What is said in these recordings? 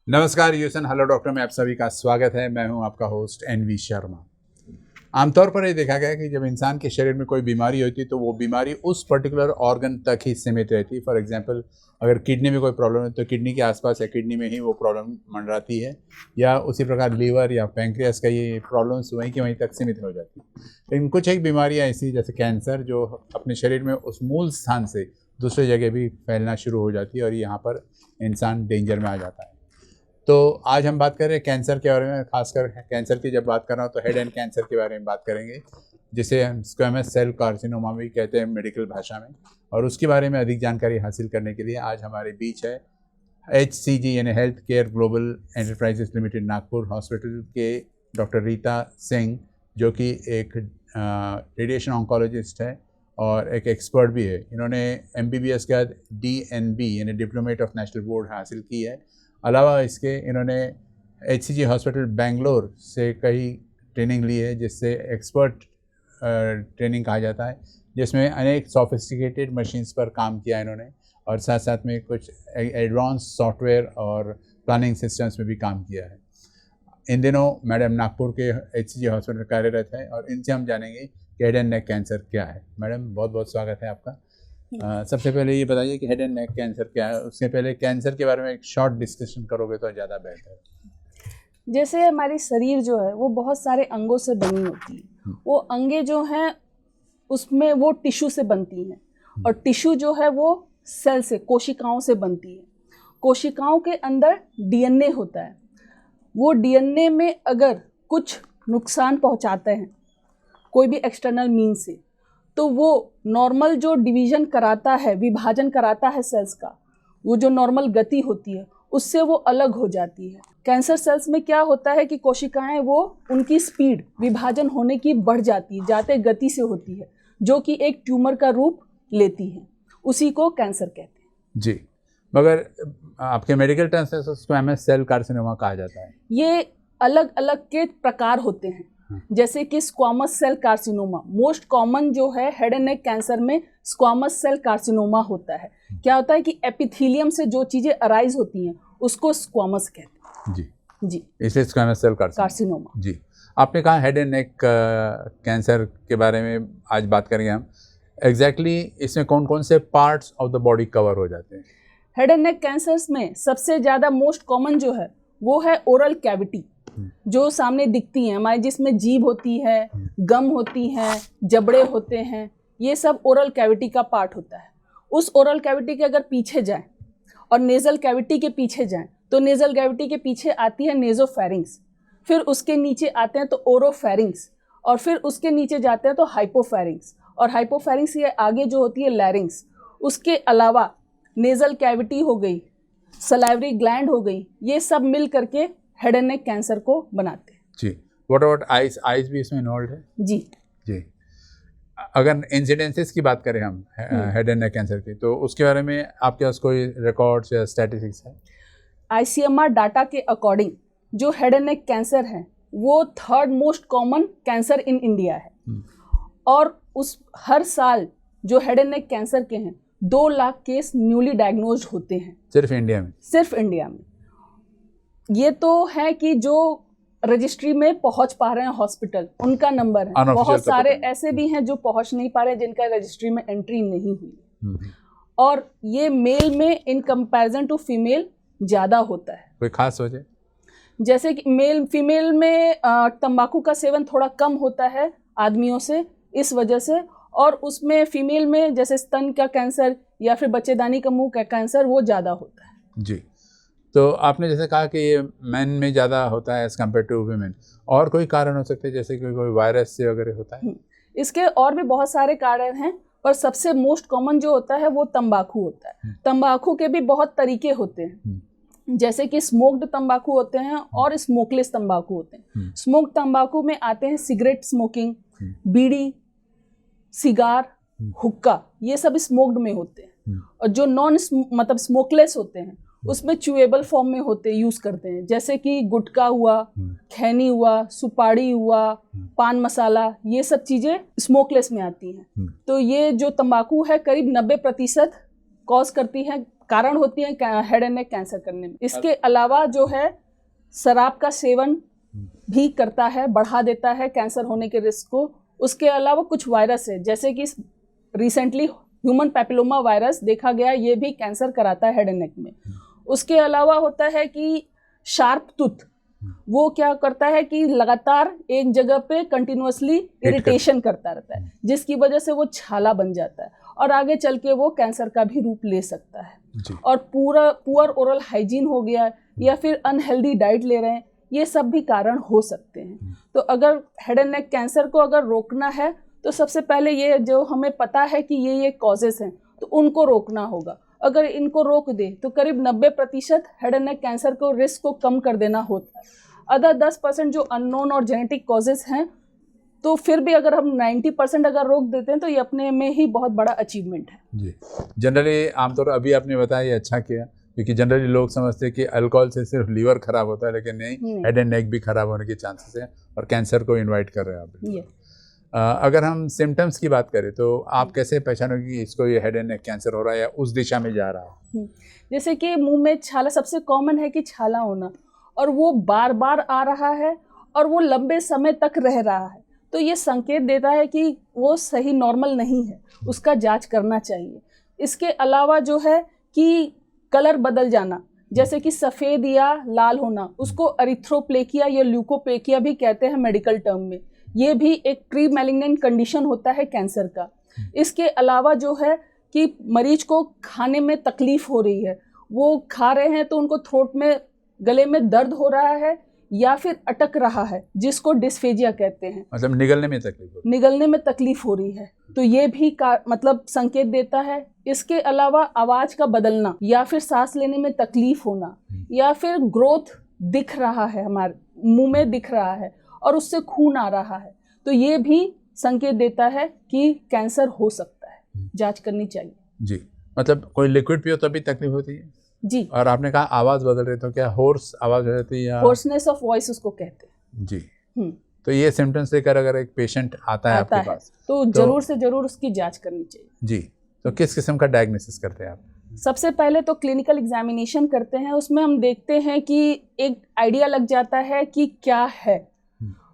नमस्कार यूसन hello doctor में आप सभी का स्वागत है। मैं हूं आपका होस्ट एनवी शर्मा। आमतौर पर ये देखा गया है कि जब इंसान के शरीर में कोई बीमारी होती है तो वो बीमारी उस पर्टिकुलर ऑर्गन तक ही सीमित रहती है। फॉर एग्जांपल, अगर किडनी में कोई प्रॉब्लम है तो किडनी के आसपास या किडनी में ही वो प्रॉब्लम मंडराती है, या उसी प्रकार लीवर या पैंक्रियास का ये प्रॉब्लम्स वहीं की वहीं तक सीमित हो जाती है। लेकिन कुछ एक बीमारियाँ ऐसी जैसे कैंसर जो अपने शरीर में उस मूल स्थान से दूसरे जगह भी फैलना शुरू हो जाती है और यहाँ पर इंसान डेंजर में आ जाता है। तो आज हम बात कर रहे हैं कैंसर के बारे में। खासकर कैंसर की जब बात कर रहा हूँ तो हेड एंड कैंसर के बारे में बात करेंगे, जिसे हम स्क्वेमस सेल कार्सिनोमा भी कहते हैं मेडिकल भाषा में। और उसके बारे में अधिक जानकारी हासिल करने के लिए आज हमारे बीच है HCG यानी health care global enterprises limited Nagpur hospital के डॉक्टर रीता सिंह, जो कि एक रेडिएशन ऑन्कोलॉजिस्ट है और एक एक्सपर्ट भी है। इन्होंने MBBS के बाद DNB यानी डिप्लोमेट ऑफ नेशनल बोर्ड हासिल की है। अलावा इसके इन्होंने HCG हॉस्पिटल बेंगलोर से कई ट्रेनिंग ली है, जिससे एक्सपर्ट ट्रेनिंग कहा जाता है, जिसमें अनेक सॉफिस्टिकेटेड मशीन्स पर काम किया इन्होंने और साथ साथ में कुछ एडवांस सॉफ्टवेयर और प्लानिंग सिस्टम्स में भी काम किया है। इन दिनों मैडम नागपुर के HCG हॉस्पिटल कार्यरत है और इनसे हम जानेंगे कि हेड एंड नेक कैंसर क्या है। मैडम बहुत बहुत स्वागत है आपका। सबसे पहले ये बताइए कि हेड एंड नेक कैंसर क्या है। उससे पहले कैंसर के बारे में एक शॉर्ट डिस्कशन करोगे तो ज़्यादा बेहतर है। जैसे हमारी शरीर जो है वो बहुत सारे अंगों से बनी होती है। वो अंगे जो हैं उसमें वो टिश्यू से बनती हैं और टिश्यू जो है वो सेल से, कोशिकाओं से बनती है। कोशिकाओं के अंदर DNA होता है। वो DNA में अगर कुछ नुकसान पहुंचाते हैं कोई भी एक्सटर्नल मीन से, तो वो नॉर्मल जो डिवीजन कराता है, विभाजन कराता है सेल्स का, वो जो नॉर्मल गति होती है उससे वो अलग हो जाती है। कैंसर सेल्स में क्या होता है कि कोशिकाएं वो उनकी स्पीड विभाजन होने की बढ़ जाती है, जाते गति से होती है, जो कि एक ट्यूमर का रूप लेती है। उसी को कैंसर कहते हैं। जी, मगर आपके मेडिकल टर्म्स से उसको MS सेल कार्सिनोमा कहा जाता है। ये अलग अलग के प्रकार होते हैं। जैसे कि squamous cell carcinoma most common जो है हेड एंड नेक कैंसर में स्क्वामस सेल कार्सिनोमा होता है। क्या होता है कि एपिथेलियम से जो चीजें अराइज होती हैं उसको स्क्वामस कहते हैं। जी, इसलिए स्क्वेमस सेल कार्सिनोमा। जी, आपने कहा हेड एंड नेक कैंसर के बारे में आज बात करेंगे हम। एग्जैक्टली इसमें कौन कौन से parts of the body cover हो जाते हैं? हेड एंड नेक कैंसर्स में सबसे ज़्यादा मोस्ट कॉमन जो है वो है ओरल कैविटी, जो सामने दिखती हैं हमारे, जिसमें जीभ होती है, गम होती हैं, जबड़े होते हैं। ये सब ओरल कैविटी का पार्ट होता है। उस ओरल कैविटी के अगर पीछे जाएं और नेजल कैविटी के पीछे जाएं तो नेजल कैविटी के पीछे आती है नेजोफेरिंग्स, फिर उसके नीचे आते हैं तो ओरोफेरिंग्स, और फिर उसके नीचे जाते हैं तो हाइपोफेरिंग्स, और हाइपोफेरिंग्स ये आगे जो होती है लैरिंग्स। उसके अलावा नेजल कैविटी हो गई, सलाइवरी ग्लैंड हो गई, ये सब मिल करके हेड एंड नेक कैंसर को बनाते हैं। जी, व्हाट अबाउट आइज? आइज भी इसमें इन्वॉल्व है? जी जी। अगर इंसिडेंसेस की बात करें हम हेड एंड नेक कैंसर की, तो उसके बारे में आपके पास कोई रिकॉर्ड्स या स्टैटिस्टिक्स है? ICMR डाटा के अकॉर्डिंग जो हेड एंड नेक कैंसर है वो 3rd most common cancer in India है। और उस हर साल जो हेड एंड नेक कैंसर के हैं 2 लाख केस न्यूली डायग्नोज्ड होते हैं सिर्फ इंडिया में। सिर्फ इंडिया में। ये तो है कि जो रजिस्ट्री में पहुंच पा रहे हैं हॉस्पिटल, उनका नंबर है। बहुत सारे ऐसे भी हैं जो पहुंच नहीं पा रहे, जिनका रजिस्ट्री में एंट्री नहीं हुई। और ये मेल में इन कंपैरिजन टू फीमेल ज़्यादा होता है। कोई खास वजह? जैसे कि फीमेल में तंबाकू का सेवन थोड़ा कम होता है आदमियों से, इस वजह से। और उसमें फीमेल में जैसे स्तन का कैंसर या फिर बच्चेदानी का मुंह का कैंसर वो ज़्यादा होता है। जी, तो आपने जैसे कहा कि ये मेन में ज़्यादा होता है एज कम्पेयर टू वुमेन, और कोई कारण हो सकते हैं जैसे कि कोई वायरस से वगैरह होता है? इसके और भी बहुत सारे कारण हैं, पर सबसे मोस्ट कॉमन जो होता है वो तंबाकू होता है। तंबाकू के भी बहुत तरीके होते हैं, जैसे कि स्मोक्ड तंबाकू होते हैं और स्मोकलेस तंबाकू होते हैं। स्मोक्ड तंबाकू में आते हैं सिगरेट स्मोकिंग, बीड़ी, सिगार, हुक्का, ये सब स्मोक्ड में होते हैं। और जो नॉन मतलब स्मोकलेस होते हैं उसमें च्यूएबल फॉर्म में होते यूज करते हैं, जैसे कि गुटखा हुआ, खैनी हुआ, सुपारी हुआ, पान मसाला, ये सब चीजें स्मोकलेस में आती हैं। तो ये जो तंबाकू है करीब 90% कॉज करती है कारण होती है हेड एंड नेक कैंसर करने में। इसके अलावा जो है शराब का सेवन भी करता है, बढ़ा देता है कैंसर होने के रिस्क को। उसके अलावा कुछ वायरस है, जैसे कि रिसेंटली ह्यूमन पैपिलोमा वायरस देखा गया, ये भी कैंसर कराता है हेड एंड नेक में। उसके अलावा होता है कि शार्प टूथ, वो क्या करता है कि लगातार एक जगह पे कंटिन्यूअसली इरिटेशन करता रहता है, जिसकी वजह से वो छाला बन जाता है और आगे चल के वो कैंसर का भी रूप ले सकता है। और पुअर ओरल हाइजीन हो गया या फिर अनहेल्दी डाइट ले रहे हैं, ये सब भी कारण हो सकते हैं। तो अगर हेड एंड नेक कैंसर को अगर रोकना है तो सबसे पहले ये जो हमें पता है कि ये कॉजेस हैं, तो उनको रोकना होगा। अगर इनको रोक दे तो करीब 90% हेड एंड नेक कैंसर को रिस्क को कम कर देना होता है। अदर 10% जो अननोन और जेनेटिक कॉजेस हैं, तो फिर भी अगर हम 90% अगर रोक देते हैं तो ये अपने में ही बहुत बड़ा अचीवमेंट है। जी, जनरली आमतौर अभी आपने बताया ये अच्छा किया, क्योंकि जनरली लोग समझते हैं कि अल्कोहल से सिर्फ लीवर खराब होता है, लेकिन नहीं, हेड एंड नेक भी खराब होने के चांसेस हैं और कैंसर को इनवाइट कर रहे हैं आप। अगर हम सिम्टम्स की बात करें तो आप कैसे पहचानोगे कि इसको ये हेड एंड नेक कैंसर हो रहा है या उस दिशा में जा रहा है? जैसे कि मुंह में छाला, सबसे कॉमन है कि छाला होना, और वो बार बार आ रहा है और वो लंबे समय तक रह रहा है, तो ये संकेत देता है कि वो सही नॉर्मल नहीं है, उसका जांच करना चाहिए। इसके अलावा जो है कि कलर बदल जाना, जैसे कि सफ़ेद या लाल होना, उसको एरिथ्रोप्लेकिया या ल्यूकोप्लेकिया भी कहते हैं मेडिकल टर्म में। ये भी एक प्री मैलिग्नेंट कंडीशन होता है कैंसर का। इसके अलावा जो है कि मरीज को खाने में तकलीफ हो रही है, वो खा रहे हैं तो उनको थ्रोट में, गले में दर्द हो रहा है या फिर अटक रहा है, जिसको डिस्फेजिया कहते हैं, मतलब निगलने में तकलीफ हो रही है, तो ये भी मतलब संकेत देता है। इसके अलावा आवाज का बदलना या फिर सांस लेने में तकलीफ होना या फिर ग्रोथ दिख रहा है, हमारे मुंह में दिख रहा है और उससे खून आ रहा है, तो ये भी संकेत देता है कि कैंसर हो सकता है, जांच करनी चाहिए। जी, मतलब कोई लिक्विड पियो तभी तकलीफ होती है? जी। और आपने कहा आवाज बदल रही, तो क्या होर्स आवाज हो जाती है या होर्सनेस ऑफ वॉइस उसको कहते हैं? जी। तो ये सिम्टम्स लेकर अगर एक पेशेंट आता है आपके पास तो जरूर से जरूर उसकी जांच करनी चाहिए। जी, तो किस किस्म का डायग्नोसिस करते हैं आप? सबसे पहले तो क्लिनिकल एग्जामिनेशन करते हैं, उसमें हम देखते हैं कि एक आइडिया लग जाता है कि क्या है।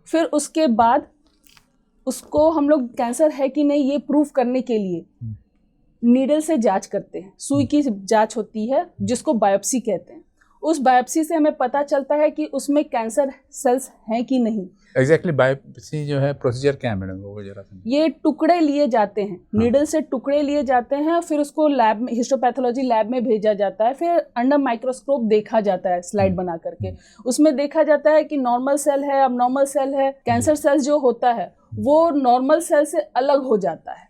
फिर उसके बाद उसको हम लोग कैंसर है कि नहीं ये प्रूव करने के लिए नीडल से जांच करते हैं। सुई की जांच होती है जिसको बायोप्सी कहते हैं। उस बायोप्सी से हमें पता चलता है कि उसमें कैंसर सेल्स हैं कि नहीं। एग्जैक्टली बायोप्सी जो है प्रोसीजर क्या है मैडम, वो जरा समझिए। ये टुकड़े लिए जाते हैं, नीडल से टुकड़े लिए जाते हैं, फिर उसको लैब में, हिस्टोपैथोलॉजी लैब में भेजा जाता है, फिर अंडर माइक्रोस्कोप देखा जाता है, स्लाइड बना करके उसमें देखा जाता है कि नॉर्मल सेल है, अबनॉर्मल सेल है। कैंसर सेल जो होता है वो नॉर्मल सेल से अलग हो जाता है,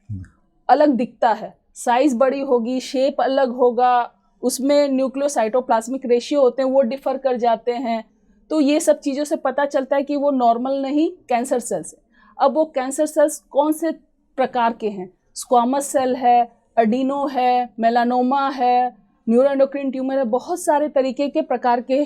अलग दिखता है, साइज बड़ी होगी, शेप अलग होगा, उसमें न्यूक्लियोसाइटोप्लाज्मिक रेशियो होते हैं वो डिफर कर जाते हैं। तो ये सब चीज़ों से पता चलता है कि वो नॉर्मल नहीं कैंसर सेल्स है। अब वो कैंसर सेल्स कौन से प्रकार के हैं, स्क्वामस सेल है, एडिनो है, मेलानोमा है, न्यूरोएंडोक्राइन ट्यूमर है, बहुत सारे तरीके के प्रकार के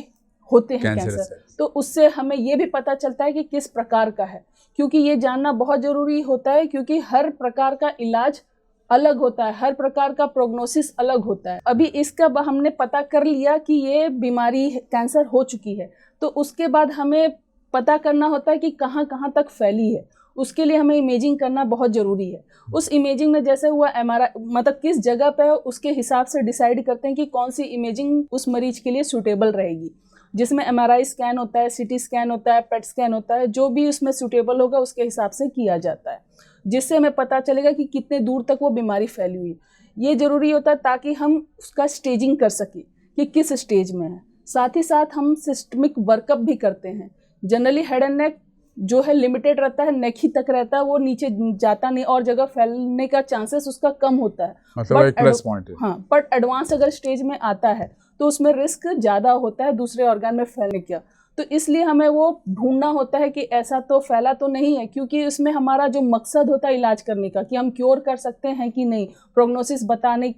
होते हैं कैंसर। तो उससे हमें ये भी पता चलता है कि किस प्रकार का है, क्योंकि ये जानना बहुत ज़रूरी होता है, क्योंकि हर प्रकार का इलाज अलग होता है, हर प्रकार का प्रोग्नोसिस अलग होता है। अभी इसका हमने पता कर लिया कि ये बीमारी कैंसर हो चुकी है, तो उसके बाद हमें पता करना होता है कि कहाँ कहाँ तक फैली है। उसके लिए हमें इमेजिंग करना बहुत ज़रूरी है। उस इमेजिंग में जैसे हुआ MRI, मतलब किस जगह पे है उसके हिसाब से डिसाइड करते हैं कि कौन सी इमेजिंग उस मरीज के लिए सूटेबल रहेगी, जिसमें MRI स्कैन होता है, CT स्कैन होता है, पेट स्कैन होता है, जो भी उसमें सूटेबल होगा उसके हिसाब से किया जाता है, जिससे हमें पता चलेगा कि कितने दूर तक वो बीमारी फैली हुई है। ये ज़रूरी होता है ताकि हम उसका स्टेजिंग कर सकें कि किस स्टेज में है। साथ ही साथ हम सिस्टमिक वर्कअप भी करते हैं। जनरली हेड एंड नेक जो है लिमिटेड रहता है, नेक ही तक रहता है, वो नीचे जाता नहीं और जगह फैलने का चांसेस उसका कम होता है। मतलब एक प्लस पॉइंट है। हाँ, बट एडवांस अगर स्टेज में आता है तो उसमें रिस्क ज़्यादा होता है दूसरे ऑर्गन में फैलने का। तो इसलिए हमें वो ढूंढना होता है कि ऐसा तो फैला तो नहीं है, क्योंकि इसमें हमारा जो मकसद होता है इलाज करने का कि हम क्योर कर सकते हैं कि नहीं, प्रोग्नोसिस बताने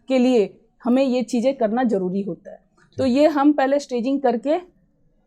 के लिए हमें ये चीज़ें करना ज़रूरी होता है। तो ये हम पहले स्टेजिंग करके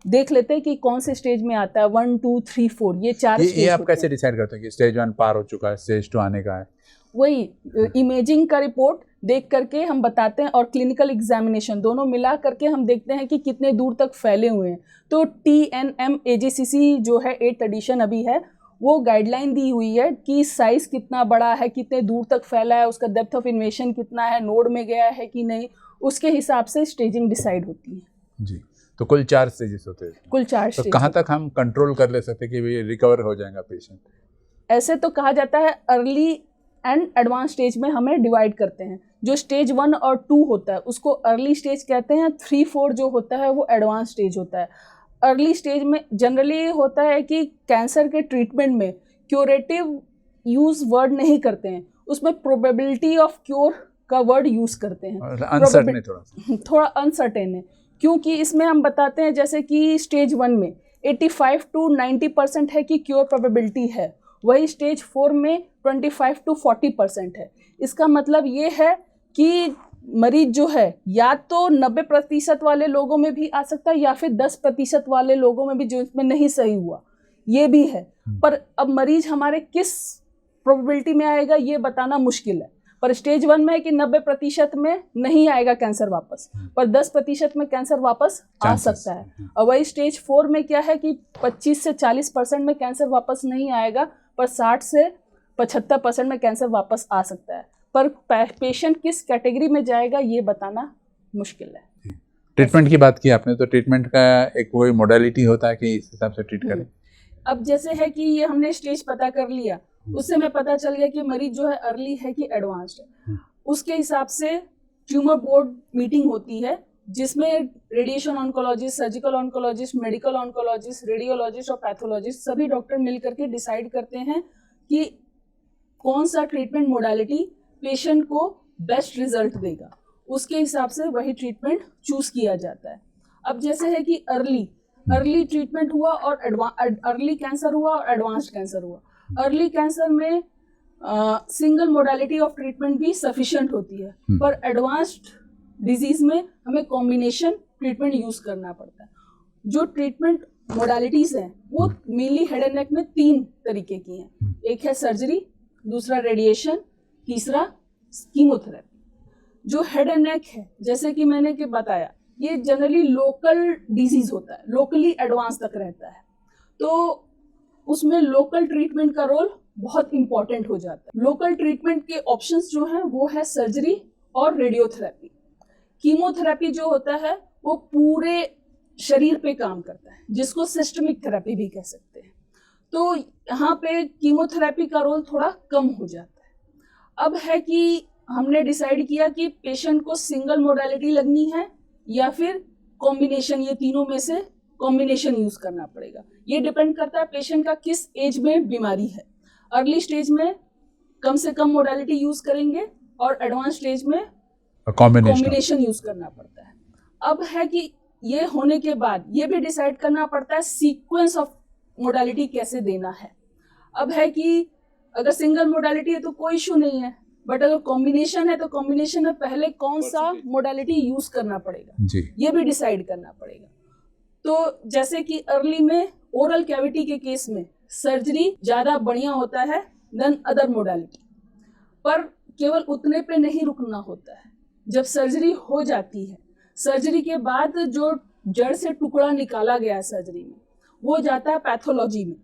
देख लेते हैं कि कौन से स्टेज में आता है, 1 2 3 4 ये 4 स्टेज। ये आप कैसे डिसाइड करते हैं कि स्टेज 1 पार हो चुका है, स्टेज 2 आने का है? वही इमेजिंग का रिपोर्ट देख करके हम बताते हैं और क्लिनिकल एग्जामिनेशन दोनों मिला करके हम देखते हैं कि कितने दूर तक फैले हुए हैं। तो TNM AJCC जो है 8th एडिशन अभी है, वो गाइडलाइन दी हुई है कि साइज कितना बड़ा है, कितने दूर तक फैला है, उसका डेप्थ ऑफ इन्वेशन कितना है, नोड में गया है कि नहीं, उसके हिसाब से स्टेजिंग डिसाइड होती है। जी, तो कुल 4 स्टेजेस होते हैं। कुल 4 तो स्टेज। कहाँ तक हम कंट्रोल कर ले सकते हैं कि भाई रिकवर हो जाएगा पेशेंट? ऐसे तो कहा जाता है अर्ली एंड एडवांस स्टेज में हमें डिवाइड करते हैं। जो स्टेज 1 और 2 होता है उसको अर्ली स्टेज कहते हैं, 3-4 जो होता है वो एडवांस स्टेज होता है। अर्ली स्टेज में जनरली होता है कि कैंसर के ट्रीटमेंट में क्यूरेटिव यूज़ वर्ड नहीं करते हैं, उसमें प्रोबेबिलिटी ऑफ क्योर का वर्ड यूज़ करते हैं। अनसर्टेन है, थोड़ा अनसर्टेन है, क्योंकि इसमें हम बताते हैं जैसे कि स्टेज 1 में 85 to 90% है कि क्योर प्रोबेबिलिटी है, वही स्टेज 4 में 25 to 40% है। इसका मतलब ये है कि मरीज जो है या तो 90% वाले लोगों में भी आ सकता है या फिर 10% वाले लोगों में भी जो इसमें नहीं सही हुआ, ये भी है। पर अब मरीज हमारे किस प्रोबेबिलिटी में आएगा ये बताना मुश्किल है। पर स्टेज 1 में है कि 90% में नहीं आएगा कैंसर वापस, पर 10% में कैंसर वापस आ सकता है। और वही स्टेज 4 में क्या है कि 25 से 40% में कैंसर वापस नहीं आएगा, पर 60 से 75% में कैंसर वापस आ सकता है। पर पेशेंट किस कैटेगरी में जाएगा ये बताना मुश्किल है। ट्रीटमेंट की बात की आपने, तो ट्रीटमेंट का एक कोई मोडालिटी होता है कि इस हिसाब से ट्रीट करें? अब जैसे है कि ये हमने स्टेज पता कर लिया, उससे हमें पता चल गया कि मरीज जो है अर्ली है कि एडवांस्ड है। उसके हिसाब से ट्यूमर बोर्ड मीटिंग होती है जिसमें radiation oncologist, surgical oncologist, medical oncologist, radiologist और पैथोलॉजिस्ट सभी डॉक्टर मिलकर के डिसाइड करते हैं कि कौन सा ट्रीटमेंट मोडालिटी पेशेंट को बेस्ट रिजल्ट देगा। उसके हिसाब से वही ट्रीटमेंट चूज किया जाता है। अब जैसे है कि अर्ली ट्रीटमेंट हुआ और अर्ली कैंसर हुआ और एडवांस्ड कैंसर हुआ। अर्ली कैंसर में सिंगल मोडालिटी ऑफ ट्रीटमेंट भी सफिशिएंट होती है, पर एडवांस्ड डिजीज में हमें कॉम्बिनेशन ट्रीटमेंट यूज करना पड़ता है। जो ट्रीटमेंट मोडालिटीज हैं वो मेनली हेड एंड नेक में 3 तरीके की हैं। एक है सर्जरी, दूसरा रेडिएशन, तीसरा कीमोथेरेपी। जो हेड एंड नेक है जैसे कि मैंने कि बताया, ये जनरली लोकल डिजीज होता है, लोकली एडवांस तक रहता है, तो उसमें लोकल ट्रीटमेंट का रोल बहुत इंपॉर्टेंट हो जाता है। लोकल ट्रीटमेंट के ऑप्शंस जो हैं वो है सर्जरी और रेडियोथेरेपी। कीमोथेरेपी जो होता है वो पूरे शरीर पे काम करता है, जिसको सिस्टमिक थेरेपी भी कह सकते हैं। तो यहाँ पे कीमोथेरेपी का रोल थोड़ा कम हो जाता है। अब है कि हमने डिसाइड किया कि पेशेंट को सिंगल मोडालिटी लगनी है या फिर कॉम्बिनेशन, ये तीनों में से कॉम्बिनेशन यूज करना पड़ेगा। ये डिपेंड करता है पेशेंट का किस एज में बीमारी है। अर्ली स्टेज में कम से कम मोडालिटी यूज करेंगे और एडवांस स्टेज में कॉम्बिनेशन यूज करना पड़ता है। अब है कि ये होने के बाद ये भी डिसाइड करना पड़ता है सीक्वेंस ऑफ मोडालिटी कैसे देना है। अब है कि अगर सिंगल मोडालिटी है तो कोई इशू नहीं है, बट अगर कॉम्बिनेशन है तो कॉम्बिनेशन में पहले कौन सा मोडालिटी यूज करना पड़ेगा जी, ये भी डिसाइड करना पड़ेगा। तो जैसे कि अर्ली में ओरल कैविटी के केस में सर्जरी ज्यादा बढ़िया होता है देन अदर मोडालिटी, पर केवल उतने पे नहीं रुकना होता है। जब सर्जरी हो जाती है, सर्जरी के बाद जो जड़ से टुकड़ा निकाला गया है सर्जरी में, वो जाता है पैथोलॉजी में।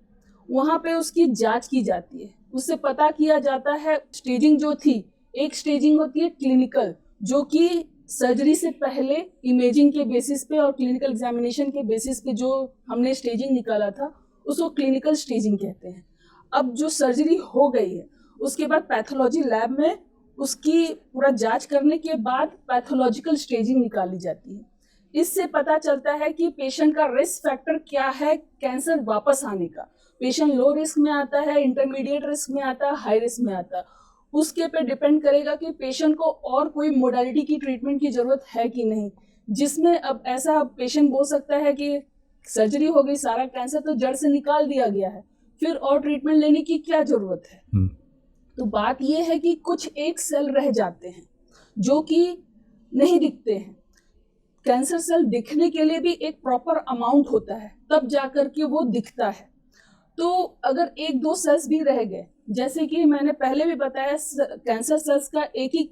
वहाँ पे उसकी जांच की जाती है, उससे पता किया जाता है। स्टेजिंग जो थी, एक स्टेजिंग होती है क्लिनिकल, जो कि सर्जरी से पहले इमेजिंग के बेसिस पे और क्लिनिकल एग्जामिनेशन के बेसिस पे जो हमने स्टेजिंग निकाला था उसको क्लिनिकल स्टेजिंग कहते हैं। अब जो सर्जरी हो गई है उसके बाद पैथोलॉजी लैब में उसकी पूरा जांच करने के बाद पैथोलॉजिकल स्टेजिंग निकाली जाती है। इससे पता चलता है कि पेशेंट का रिस्क फैक्टर क्या है कैंसर वापस आने का। पेशेंट लो रिस्क में आता है, इंटरमीडिएट रिस्क में आता है, हाई रिस्क में आता है। उसके पे डिपेंड करेगा कि पेशेंट को और कोई मोडालिटी की ट्रीटमेंट की जरूरत है कि नहीं, जिसमें अब ऐसा पेशेंट बोल सकता है कि सर्जरी हो गई, सारा कैंसर तो जड़ से निकाल दिया गया है, फिर और ट्रीटमेंट लेने की क्या जरूरत है। तो बात यह है कि कुछ एक सेल रह जाते हैं जो कि नहीं दिखते हैं। कैंसर सेल दिखने के लिए भी एक प्रॉपर अमाउंट होता है, तब जाकर के वो दिखता है। तो अगर 1-2 सेल्स भी रह गए जैसे कि मैंने पहले भी बताया, कैंसर सेल्स का एक ही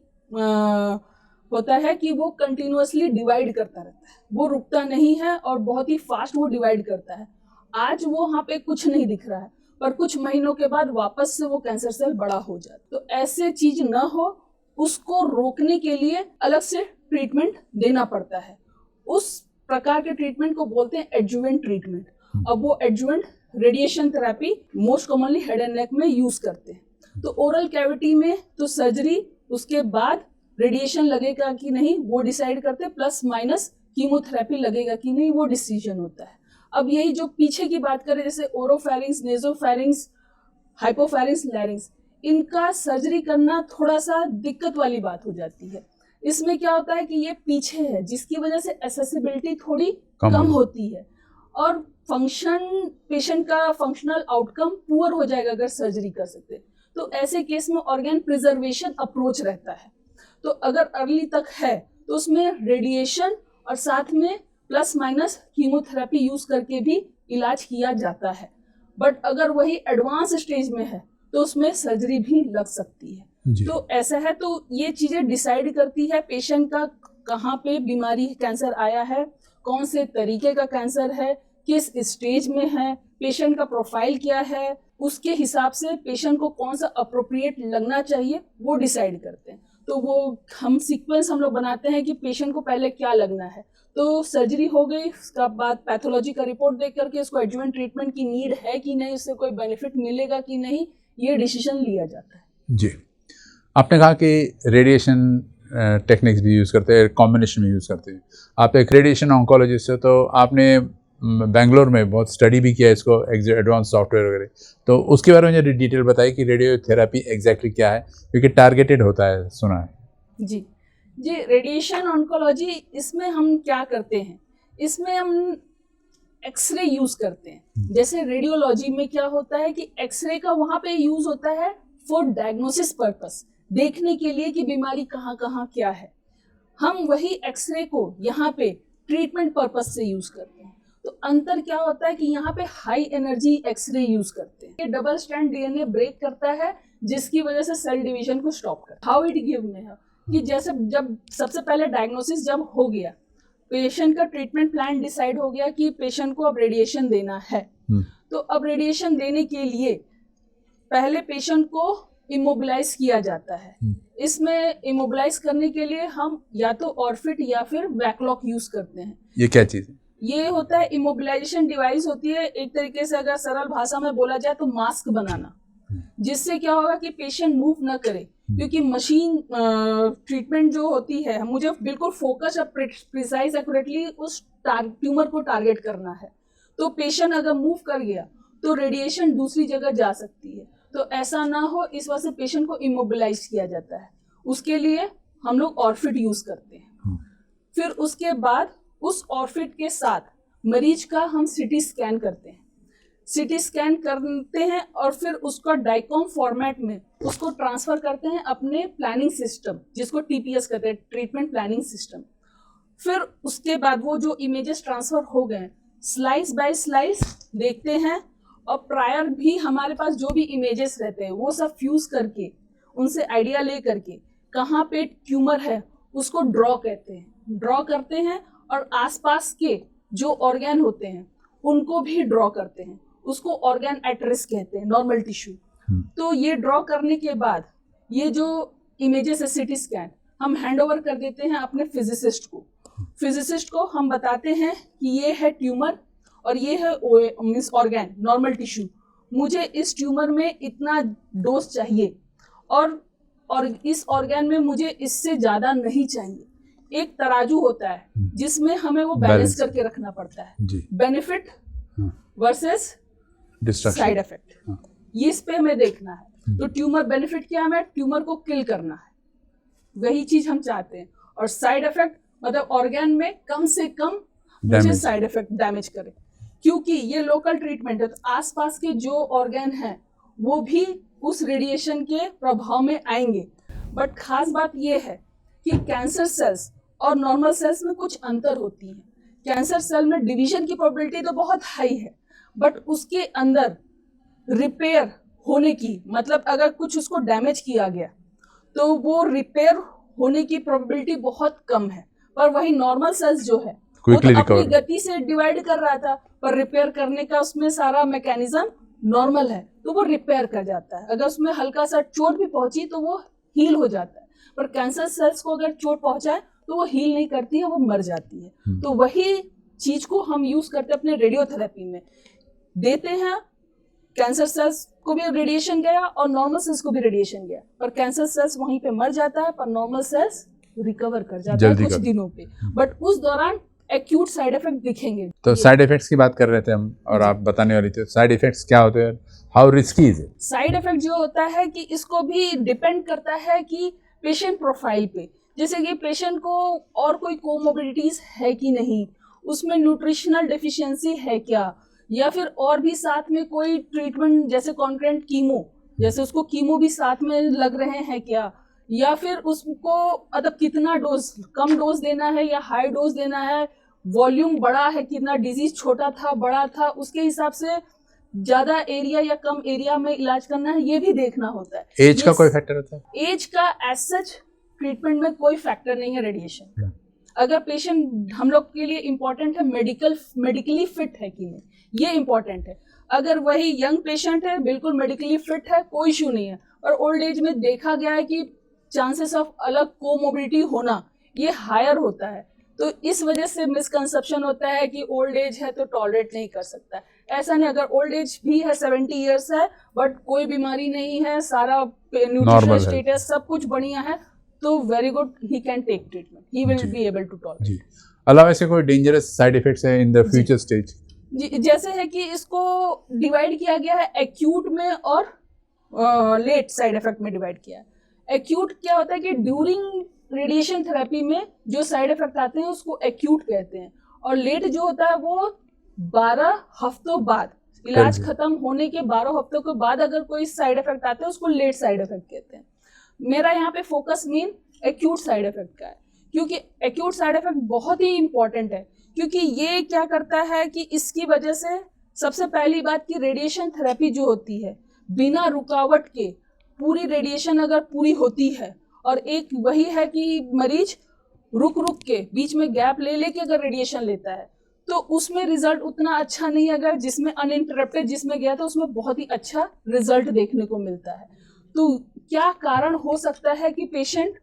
होता है कि वो कंटिन्यूअसली डिवाइड करता रहता है, वो रुकता नहीं है और बहुत ही फास्ट वो डिवाइड करता है। आज वो वहाँ पे कुछ नहीं दिख रहा है, पर कुछ महीनों के बाद वापस से वो कैंसर सेल बड़ा हो जाता है। तो ऐसे चीज न हो, उसको रोकने के लिए अलग से ट्रीटमेंट देना पड़ता है। उस प्रकार के ट्रीटमेंट को बोलते हैं एडजुवेंट ट्रीटमेंट। अब वो adjuvant radiation therapy most commonly head and नेक में यूज करते हैं। तो ओरल कैविटी में तो सर्जरी, उसके बाद रेडिएशन लगेगा कि नहीं वो डिसाइड करते हैं, प्लस माइनस कीमोथेरेपी लगेगा कि नहीं वो डिसीजन होता है। अब यही जो पीछे की बात करें, जैसे ओरोफेरिंग्स, नेजोफेरिंग्स, हाइपोफेरिंग्स, लैरिंग्स, इनका सर्जरी करना थोड़ा सा दिक्कत वाली बात हो जाती है। इसमें क्या होता है कि ये पीछे है, जिसकी वजह से एसेसिबिलिटी थोड़ी कम होती है और पेशेंट का फंक्शनल आउटकम पुअर हो जाएगा अगर सर्जरी कर सकते। तो ऐसे केस में ऑर्गन प्रिजर्वेशन अप्रोच रहता है। तो अगर अर्ली तक है तो उसमें रेडिएशन और साथ में प्लस माइनस कीमोथेरेपी यूज करके भी इलाज किया जाता है। बट अगर वही एडवांस स्टेज में है तो उसमें सर्जरी भी लग सकती है। तो ऐसा है, तो ये चीजें डिसाइड करती है पेशेंट का कहाँ पे बीमारी कैंसर आया है, कौन से तरीके का कैंसर है, किस स्टेज में है, पेशेंट का प्रोफाइल क्या है, उसके हिसाब से पेशेंट को कौन सा अप्रोप्रिएट लगना चाहिए वो डिसाइड करते हैं। तो वो हम सीक्वेंस हम लोग बनाते हैं कि पेशेंट को पहले क्या लगना है। तो सर्जरी हो गई, उसका बाद पैथोलॉजी का रिपोर्ट देख करके उसको एडजुवेंट ट्रीटमेंट की नीड है कि नहीं, उससे कोई बेनिफिट मिलेगा कि नहीं, ये डिसीजन लिया जाता है। जी, आपने कहा कि रेडिएशन टेक्निक्स भी यूज़ करते हैं, कॉम्बिनेशन में यूज़ करते हैं। आप एक रेडिएशन ऑन्कोलॉजिस्ट हो, तो आपने बेंगलोर में बहुत स्टडी भी किया इसको, एडवांस सॉफ्टवेयर वगैरह, तो उसके बारे में मुझे डिटेल बताइए कि रेडियोथेरेपी एग्जैक्टली क्या है, क्योंकि टारगेटेड होता है, सुना है। जी, रेडिएशन ऑन्कोलॉजी, इसमें हम क्या करते हैं, इसमें हम एक्सरे यूज करते हैं। जैसे रेडियोलॉजी में क्या होता है कि एक्सरे का वहां पे यूज होता है फॉर डायग्नोसिस पर्पस, देखने के लिए कि बीमारी कहाँ कहाँ क्या है। हम वही एक्सरे को यहाँ पे ट्रीटमेंट पर्पस से यूज करते हैं। तो अंतर क्या होता है कि यहाँ पे हाई एनर्जी एक्सरे यूज करते हैं। ये डबल स्ट्रैंड डीएनए ब्रेक करता है, जिसकी वजह से सेल डिवीजन को स्टॉप करता है। हाउ इट गिव में है कि जैसे जब सबसे पहले डायग्नोसिस जब हो गया, पेशेंट का ट्रीटमेंट प्लान डिसाइड हो गया कि पेशेंट को अब रेडिएशन देना है, तो अब रेडिएशन देने के लिए पहले पेशेंट को इमोबिलाइज किया जाता है। इसमें इमोबिलाइज करने के लिए हम या तो ऑर्फिट या फिर बैकलॉक यूज करते हैं। ये क्या चीज है? ये होता है इमोबिलाइजेशन डिवाइस होती है, एक तरीके से अगर सरल भाषा में बोला जाए तो मास्क बनाना, जिससे क्या होगा कि पेशेंट मूव ना करे। क्योंकि मशीन ट्रीटमेंट जो होती है, मुझे बिल्कुल फोकस और प्रिसाइज एक्यूरेटली उस ट्यूमर को टारगेट करना है। तो पेशेंट अगर मूव कर गया तो रेडिएशन दूसरी जगह जा सकती है। तो ऐसा ना हो, इस वजह से पेशेंट को इमोबिलाइज किया जाता है। उसके लिए हम लोग ऑर्फिट यूज करते हैं। फिर उसके बाद उस ऑर्फिट के साथ मरीज का हम सीटी स्कैन करते हैं। सीटी स्कैन करते हैं और फिर उसको डाइकॉम फॉर्मेट में उसको ट्रांसफर करते हैं अपने प्लानिंग सिस्टम, जिसको टीपीएस कहते हैं, ट्रीटमेंट प्लानिंग सिस्टम। फिर उसके बाद वो जो इमेजेस ट्रांसफर हो गए, स्लाइस बाय स्लाइस देखते हैं, और प्रायर भी हमारे पास जो भी इमेजेस रहते हैं वो सब फ्यूज करके, उनसे आइडिया ले करके कहाँ पे ट्यूमर है उसको ड्रॉ करते हैं और आसपास के जो ऑर्गन होते हैं उनको भी ड्रॉ करते हैं। उसको ऑर्गन एट रिस्क कहते हैं, नॉर्मल टिश्यू। तो ये ड्रॉ करने के बाद ये जो इमेजेस है सीटी स्कैन, हम हैंड ओवर कर देते हैं अपने फिजिसिस्ट को। फिजिसिस्ट को हम बताते हैं कि ये है ट्यूमर और ये है मींस ऑर्गन, नॉर्मल टिश्यू। मुझे इस ट्यूमर में इतना डोज चाहिए और इस ऑर्गन में मुझे इससे ज्यादा नहीं चाहिए। एक तराजू होता है जिसमें हमें वो बैलेंस करके रखना पड़ता है, बेनिफिट वर्सेस साइड इफेक्ट, ये इस पे हमें देखना है। तो ट्यूमर बेनिफिट क्या है, हमें ट्यूमर को किल करना है, वही चीज हम चाहते हैं। और साइड इफेक्ट मतलब ऑर्गन में कम से कम मुझे साइड इफेक्ट डैमेज करे, क्योंकि ये लोकल ट्रीटमेंट है। तो आसपास के जो ऑर्गन हैं वो भी उस रेडिएशन के प्रभाव में आएंगे। बट खास बात ये है कि कैंसर सेल्स और नॉर्मल सेल्स में कुछ अंतर होती है। कैंसर सेल में डिवीजन की प्रोबेबिलिटी तो बहुत हाई है, बट उसके अंदर रिपेयर होने की, मतलब अगर कुछ उसको डैमेज किया गया तो वो रिपेयर होने की प्रोबेबिलिटी बहुत कम है। पर वही नॉर्मल सेल्स जो है वो Quickly तो अपनी recover. गति से डिवाइड कर रहा था, पर रिपेयर करने का उसमें सारा मैकेनिज्म नॉर्मल है, तो वो रिपेयर कर जाता है। अगर उसमें हल्का सा चोट भी पहुंची तो वो हील हो जाता है, पर कैंसर सेल्स को अगर चोट पहुंचाए तो वो हील नहीं करती है, वो मर जाती है। तो वही चीज को हम यूज करते हैं अपने रेडियोथेरेपी में, देते हैं। कैंसर सेल्स को भी रेडिएशन गया और नॉर्मल सेल्स को भी रेडिएशन गया, पर कैंसर सेल्स वहीं पे मर जाता है, पर नॉर्मल सेल्स रिकवर कर जाता है कुछ दिनों पे। बट उस दौरान एक्यूट साइड इफेक्ट दिखेंगे। तो साइड इफेक्ट्स की बात कर रहे थे हम, और आप बताने वाली थी साइड इफेक्ट्स क्या होते हैं, how risky is it? Side effect जो होता है कि इसको भी डिपेंड करता है कि पेशेंट प्रोफाइल पे, जैसे कि पेशेंट को और कोई कोमोबिडिटीज है कि नहीं, उसमें न्यूट्रिशनल डेफिशिएंसी है क्या, या फिर और भी साथ में कोई ट्रीटमेंट जैसे कॉन्करेंट कीमो, जैसे उसको कीमो भी साथ में लग रहे हैं क्या, या फिर उसको मतलब कितना डोज, कम डोज देना है या हाई डोज देना है, वॉल्यूम बड़ा है, कितना डिजीज छोटा था बड़ा था, उसके हिसाब से ज्यादा एरिया या कम एरिया में इलाज करना है, ये भी देखना होता है। एज का कोई फैक्टर होता है? एज का एज सच ट्रीटमेंट में कोई फैक्टर नहीं है रेडिएशन का। अगर पेशेंट हम लोग के लिए इम्पोर्टेंट है मेडिकली फिट है कि नहीं, ये इम्पोर्टेंट है। अगर वही यंग पेशेंट है, बिल्कुल मेडिकली फिट है, कोई इशू नहीं है, और ओल्ड एज में देखा गया है कि चांसेस ऑफ अलग कोमोबिडिटी होना ये हायर होता है, तो इस वजह से मिसकंसेप्शन होता है कि ओल्ड एज है तो टॉलरेट नहीं कर सकता। ऐसा नहीं, अगर ओल्ड एज भी है, 70 इयर्स है, बट कोई बीमारी नहीं है, सारा न्यूट्रिशनल स्टेटस सब कुछ बढ़िया है, तो very good, he can take treatment, he will be able to tolerate. अलावा ऐसे कोई डेंजरस साइड इफेक्ट्स है इन द फ्यूचर स्टेज? जैसे है कि इसको डिवाइड किया गया है एक्यूट में और लेट साइड इफेक्ट में डिवाइड किया है। एक्यूट क्या होता है कि ड्यूरिंग रेडिएशन थेरेपी में जो साइड इफेक्ट आते हैं उसको एक्यूट कहते हैं, और लेट जो होता है वो 12 हफ्तों बाद, इलाज खत्म होने के 12 हफ्तों के बाद अगर कोई साइड इफेक्ट आते हैं उसको लेट साइड इफेक्ट कहते हैं। मेरा यहाँ पे focus main acute side effect का है, क्योंकि एक्यूट साइड इफेक्ट बहुत ही इंपॉर्टेंट है, क्योंकि ये क्या करता है कि इसकी वजह से सबसे पहली बात कि रेडिएशन थेरेपी जो होती है बिना रुकावट के, पूरी रेडिएशन अगर पूरी होती है, और एक वही है कि मरीज रुक रुक के बीच में गैप ले लेके अगर रेडिएशन लेता है तो उसमें रिजल्ट उतना अच्छा नहीं है। अगर जिसमें अनइंटरप्टेड जिसमें गया था उसमें बहुत ही अच्छा रिजल्ट देखने को मिलता है। तो क्या कारण हो सकता है कि पेशेंट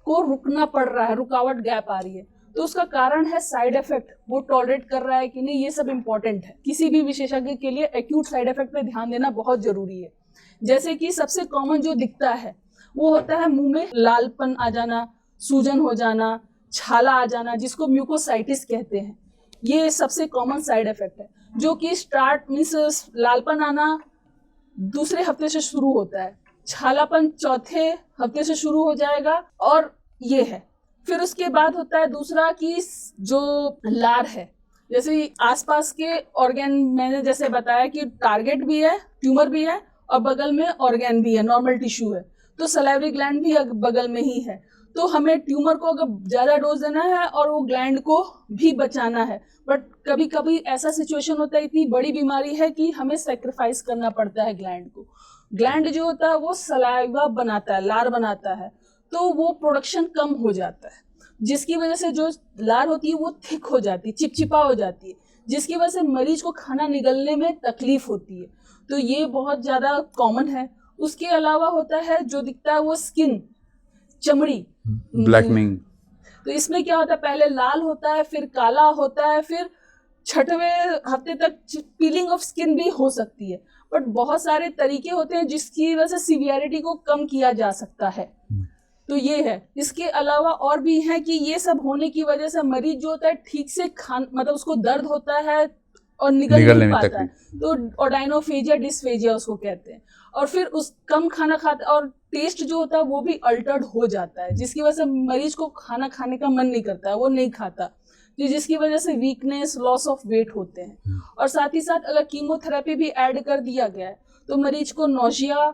को रुकना पड़ रहा है, रुकावट गैप आ रही है, तो उसका कारण है साइड इफेक्ट, वो टॉलरेट कर रहा है कि नहीं, ये सब इंपॉर्टेंट है। किसी भी विशेषज्ञ के लिए एक्यूट साइड इफेक्ट पे ध्यान देना बहुत जरूरी है। जैसे कि सबसे कॉमन जो दिखता है वो होता है मुंह में लालपन आ जाना, सूजन हो जाना, छाला आ जाना, जिसको म्यूकोसाइटिस कहते हैं। ये सबसे कॉमन साइड इफेक्ट है, जो कि स्टार्ट मींस लालपन आना दूसरे हफ्ते से शुरू होता है, छालापन चौथे हफ्ते से शुरू हो जाएगा, और ये है। फिर उसके बाद होता है दूसरा कि जो लार है, जैसे आसपास के ऑर्गेन, मैंने जैसे बताया कि टारगेट भी है, ट्यूमर भी है, और बगल में ऑर्गेन भी है, नॉर्मल टिश्यू है, तो सलाइवरी ग्लैंड भी बगल में ही है। तो हमें ट्यूमर को अगर ज्यादा डोज देना है और वो ग्लैंड को भी बचाना है, बट कभी कभी ऐसा सिचुएशन होता है, इतनी बड़ी बीमारी है कि हमें सेक्रीफाइस करना पड़ता है ग्लैंड को। ग्लैंड जो होता है वो सलाइवा बनाता है, लार बनाता है, तो वो प्रोडक्शन कम हो जाता है, जिसकी वजह से जो लार होती है वो थिक हो जाती है, चिपचिपा हो जाती है, जिसकी वजह से मरीज को खाना निगलने में तकलीफ होती है। तो ये बहुत ज्यादा कॉमन है। उसके अलावा होता है जो दिखता है वो स्किन, चमड़ी, ब्लैकनिंग। तो इसमें क्या होता है, पहले लाल होता है, फिर काला होता है, फिर 6वें हफ्ते तक पीलिंग ऑफ स्किन भी हो सकती है। बट बहुत सारे तरीके होते हैं जिसकी वजह से सीवियरिटी को कम किया जा सकता है। तो ये है। इसके अलावा और भी है कि ये सब होने की वजह से मरीज जो होता है ठीक से मतलब उसको दर्द होता है और निगल नहीं पाता है, तो ओडाइनोफेजिया डिस्फेजिया उसको कहते हैं। और फिर उस कम खाना खाता, और टेस्ट जो होता है वो भी अल्टर्ड हो जाता है, जिसकी वजह से मरीज को खाना खाने का मन नहीं करता है, वो नहीं खाता, जिसकी वजह से वीकनेस, लॉस ऑफ वेट होते हैं। और साथ ही साथ अगर कीमोथेरेपी भी ऐड कर दिया गया है तो मरीज को नौशिया,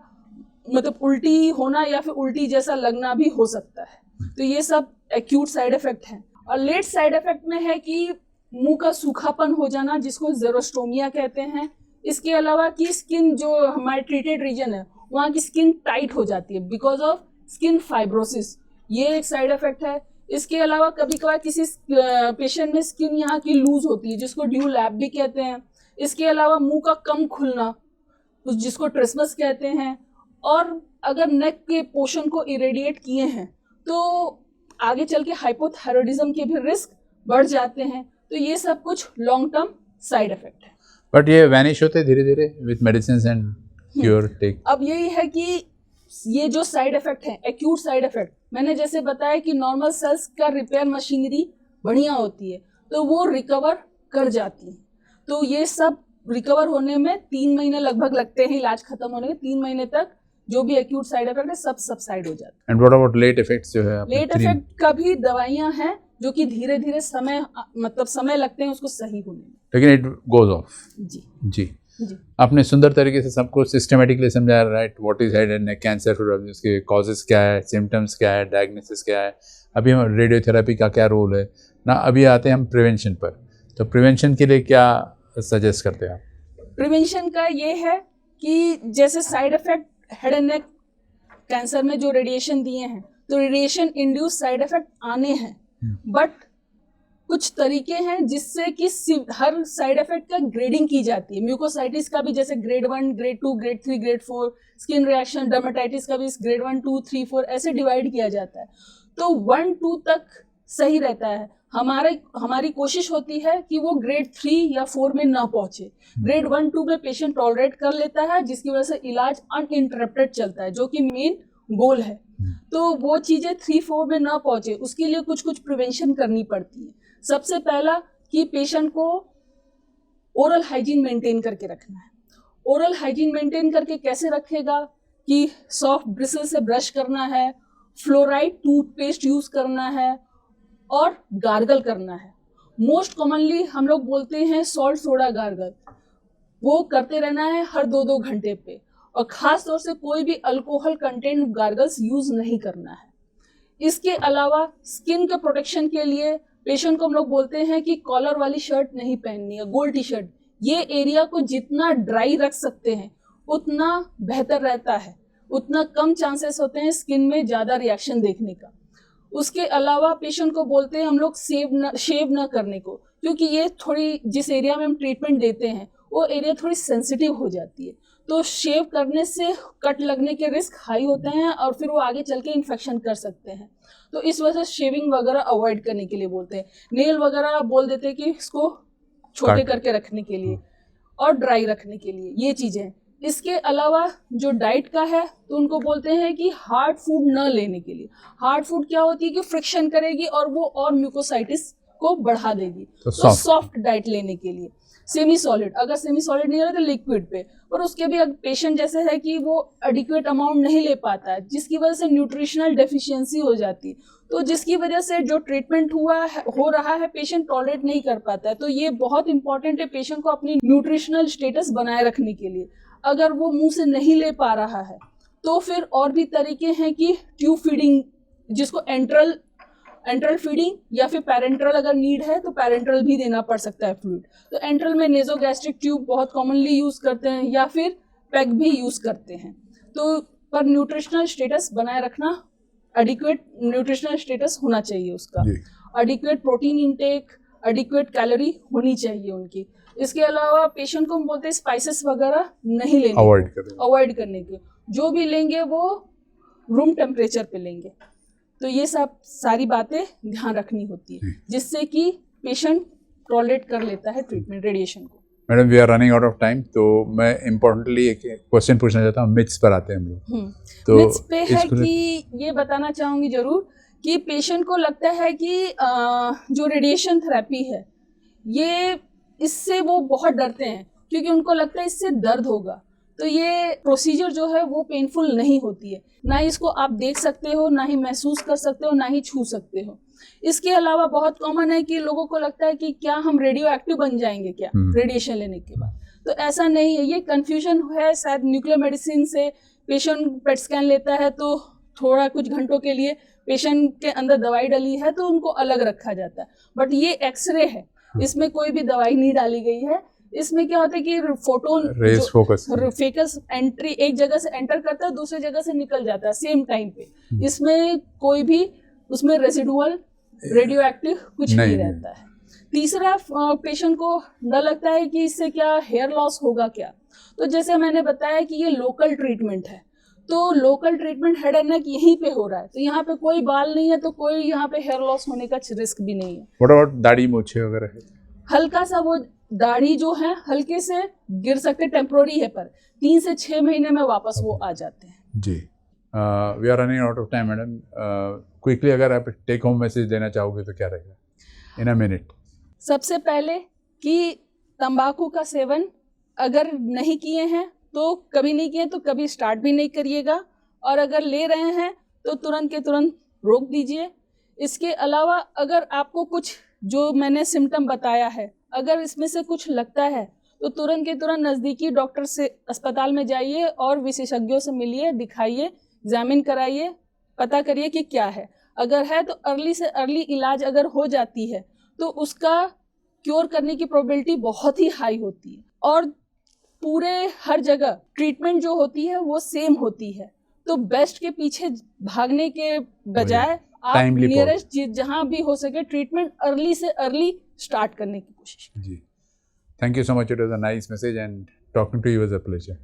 मतलब उल्टी होना या फिर उल्टी जैसा लगना भी हो सकता है। तो ये सब एक्यूट साइड इफेक्ट है। और लेट साइड इफेक्ट में है कि मुंह का सूखापन हो जाना, जिसको ज़ेरोस्टोमिया कहते हैं, इसके अलावा कि स्किन जो हमारे ट्रीटेड रीजन है वहाँ की स्किन टाइट हो जाती है बिकॉज ऑफ स्किन फाइब्रोसिस, ये एक साइड इफेक्ट है। इसके अलावा कभी कभार किसी पेशेंट में स्किन यहाँ की लूज होती है जिसको ड्यू लैब भी कहते हैं। इसके अलावा मुंह का कम खुलना जिसको ट्रिस्मस कहते हैं, और अगर नेक के पोर्शन को इरेडिएट किए हैं तो आगे चल के हाइपोथायरॉयडिज्म के भी रिस्क बढ़ जाते हैं। तो ये सब कुछ लॉन्ग टर्म साइड इफेक्ट है। बट ये वैनिश होते धीरे धीरे with medicine and cure take. अब यही है कि ये जो साइड इफेक्ट है, एक्यूट साइड इफेक्ट, मैंने जैसे बताया कि नॉर्मल सेल्स का रिपेयर मशीनरी बढ़िया होती है तो वो रिकवर कर जाती है। तो ये सब रिकवर होने में 3 महीने लगभग लगते हैं, इलाज खत्म होने में 3 महीने तक जो भी एक्यूट साइड इफेक्ट है सब सबसाइड हो जाता है। And what about late effects जो है? लेट इफेक्ट का भी दवाइयां हैं जो कि धीरे धीरे समय लगते हैं उसको सही होने में, लेकिन इट गोज ऑफ। जी जी जी आपने सुंदर तरीके से सबको सिस्टमेटिकली समझाया, right? What is head and neck cancer, फिर उसके कॉजेज क्या है, सिम्टम्स क्या है, डायग्नोसिस क्या है, अभी हम रेडियोथेरेपी का क्या रोल है ना। अभी आते हैं हम प्रिवेंशन पर। तो प्रिवेंशन के लिए क्या सजेस्ट करते हैं आप? प्रिवेंशन का ये है कि जैसे side effect head and neck cancer में जो रेडिएशन दिए हैं तो रेडिएशन इंड्यूस साइड इफेक्ट आने हैं, बट कुछ तरीके हैं जिससे कि हर साइड इफेक्ट का ग्रेडिंग की जाती है। म्यूकोसाइटिस का भी जैसे grade 1, grade 2, grade 3, grade 4, skin reaction dermatitis का भी ग्रेड 1, 2, 3, 4 ऐसे डिवाइड किया जाता है। तो 1, 2 तक सही रहता है। हमारी कोशिश होती है कि वो ग्रेड 3 या 4 में ना पहुंचे। ग्रेड 1, 2 में पेशेंट टॉलरेट कर लेता है जिसकी वजह से इलाज अनइंटरप्टेड चलता है जो कि मेन गोल है। तो वो चीजें 3, 4 में ना पहुंचे उसके लिए कुछ प्रिवेंशन करनी पड़ती है। सबसे पहला कि पेशेंट को ओरल हाइजीन मेंटेन करके रखना है। ओरल हाइजीन मेंटेन करके कैसे रखेगा कि सॉफ्ट ब्रिसल से ब्रश करना है, फ्लोराइड टूथपेस्ट यूज करना है और गार्गल करना है। मोस्ट कॉमनली हम लोग बोलते हैं सॉल्ट सोडा गार्गल, वो करते रहना है हर 2-2 घंटे पे, और खास तौर से कोई भी अल्कोहल कंटेंट गार्गल्स यूज नहीं करना है। इसके अलावा स्किन के प्रोटेक्शन के लिए पेशेंट को हम लोग बोलते हैं कि कॉलर वाली शर्ट नहीं पहननी है, गोल टी शर्ट। ये एरिया को जितना ड्राई रख सकते हैं उतना बेहतर रहता है, उतना कम चांसेस होते हैं स्किन में ज्यादा रिएक्शन देखने का। उसके अलावा पेशेंट को बोलते हैं हम लोग शेव न करने को, क्योंकि ये थोड़ी जिस एरिया में हम ट्रीटमेंट देते हैं वो एरिया थोड़ी सेंसिटिव हो जाती है। तो शेव करने से कट लगने के रिस्क हाई होते हैं और फिर वो आगे चल के इन्फेक्शन कर सकते हैं। तो इस वजह से शेविंग वगैरह अवॉइड करने के लिए बोलते हैं। नेल वगैरह बोल देते हैं कि इसको छोटे करके रखने के लिए और ड्राई रखने के लिए, ये चीजें। इसके अलावा जो डाइट का है तो उनको बोलते हैं कि हार्ड फूड न लेने के लिए। हार्ड फूड क्या होती है कि फ्रिक्शन करेगी और वो और म्यूकोसाइटिस को बढ़ा देगी। तो सॉफ्ट डाइट लेने के लिए सेमी सॉलिड, अगर सेमी सॉलिड नहीं रहे तो लिक्विड पे, पर उसके भी पेशेंट जैसे है कि वो एडिक्वेट अमाउंट नहीं ले पाता है जिसकी वजह से न्यूट्रिशनल डेफिशिएंसी हो जाती है, तो जिसकी वजह से जो ट्रीटमेंट हो रहा है पेशेंट टॉलरेट नहीं कर पाता है। तो ये बहुत इंपॉर्टेंट है पेशेंट को अपनी न्यूट्रिशनल स्टेटस बनाए रखने के लिए। अगर वो मुंह से नहीं ले पा रहा है तो फिर और भी तरीके हैं कि ट्यूब फीडिंग, जिसको एंट्रल फीडिंग, या फिर पैरेंट्रल अगर नीड है तो पैरेंट्रल भी देना पड़ सकता है फ्लूइड। तो एंट्रल में नेजोगैस्ट्रिक ट्यूब बहुत कॉमनली यूज करते हैं या फिर पैक भी यूज करते हैं। तो पर न्यूट्रिशनल स्टेटस बनाए रखना, एडिक्वेट न्यूट्रिशनल स्टेटस होना चाहिए उसका, adequate protein intake, adequate calorie होनी चाहिए उनकी। इसके अलावा पेशेंट को हम बोलते हैं स्पाइसेस वगैरह नहीं लेने, अवॉइड करने के, जो भी लेंगे वो रूम टेम्परेचर पे लेंगे। तो ये सब सारी बातें ध्यान रखनी होती है जिससे कि पेशेंट टॉलरेट कर लेता है ट्रीटमेंट रेडिएशन को। Madam we are running out of time, तो मैं इम्पोर्टेंटली एक क्वेश्चन पूछना चाहता हूँ। मिथ्स पर आते हैं हम लोग। तो मिथ्स पे है कि ये बताना चाहूंगी जरूर कि पेशेंट को लगता है कि जो रेडिएशन थेरेपी है ये, इससे वो बहुत डरते हैं क्योंकि उनको लगता है इससे दर्द होगा। तो ये प्रोसीजर जो है वो पेनफुल नहीं होती है, ना ही इसको आप देख सकते हो, ना ही महसूस कर सकते हो, ना ही छू सकते हो। इसके अलावा बहुत कॉमन है कि लोगों को लगता है कि क्या हम रेडियो एक्टिव बन जाएंगे क्या रेडिएशन लेने के बाद। तो ऐसा नहीं है, ये कंफ्यूजन है शायद न्यूक्लियर मेडिसिन से। पेशेंट पेट स्कैन लेता है तो थोड़ा कुछ घंटों के लिए पेशेंट के अंदर दवाई डली है तो उनको अलग रखा जाता है, बट ये एक्सरे है, इसमें कोई भी दवाई नहीं डाली गई है। इसमें क्या होता है कि फोटोन रेज फोकस फेकस एंट्री एक जगह से एंटर करता है, दूसरी जगह से निकल जाता है सेम टाइम पे। इसमें कोई भी उसमें रेसिडुअल रेडियो एक्टिव कुछ नहीं रहता है। तीसरा, पेशेंट को डर लगता है कि इससे क्या हेयर लॉस होगा क्या। तो जैसे मैंने बताया कि ये लोकल ट्रीटमेंट है, तो लोकल ट्रीटमेंट हेड एंड नेक यहीं पे हो रहा है, तो यहाँ पे कोई बाल नहीं है, तो कोई यहाँ पे हेयर लॉस होने का रिस्क भी नहीं है। व्हाट अबाउट दाढ़ी मूछे वगैरह है? हल्का सा वो दाढ़ी जो है हल्के से गिर सकते, टेम्प्रोरी है, पर 3 से 6 महीने में वापस वो आ जाते हैं। जी, we are running out of time madam. Quickly अगर आप टेक होम मैसेज देना चाहोगे तो क्या रहेगा इन अ मिनट? सबसे पहले कि तंबाकू का सेवन अगर नहीं किए हैं तो कभी नहीं किए, तो कभी स्टार्ट भी नहीं करिएगा, और अगर ले रहे हैं तो तुरंत के तुरंत रोक दीजिए। इसके अलावा अगर आपको कुछ जो मैंने सिम्टम बताया है, अगर इसमें से कुछ लगता है तो तुरंत के तुरंत नज़दीकी डॉक्टर से अस्पताल में जाइए और विशेषज्ञों से मिलिए, दिखाइए, एग्जामिन कराइए, पता करिए कि क्या है। अगर है तो अर्ली से अर्ली इलाज अगर हो जाती है तो उसका क्योर करने की प्रोबेबिलिटी बहुत ही हाई होती है, और पूरे हर जगह ट्रीटमेंट जो होती है वो सेम होती है। तो बेस्ट के पीछे भागने के बजाय आप नियरेस्ट जहां भी हो सके ट्रीटमेंट अर्ली से अर्ली स्टार्ट करने की कोशिश। जी, thank you so much, it was a nice message and talking to you was a pleasure.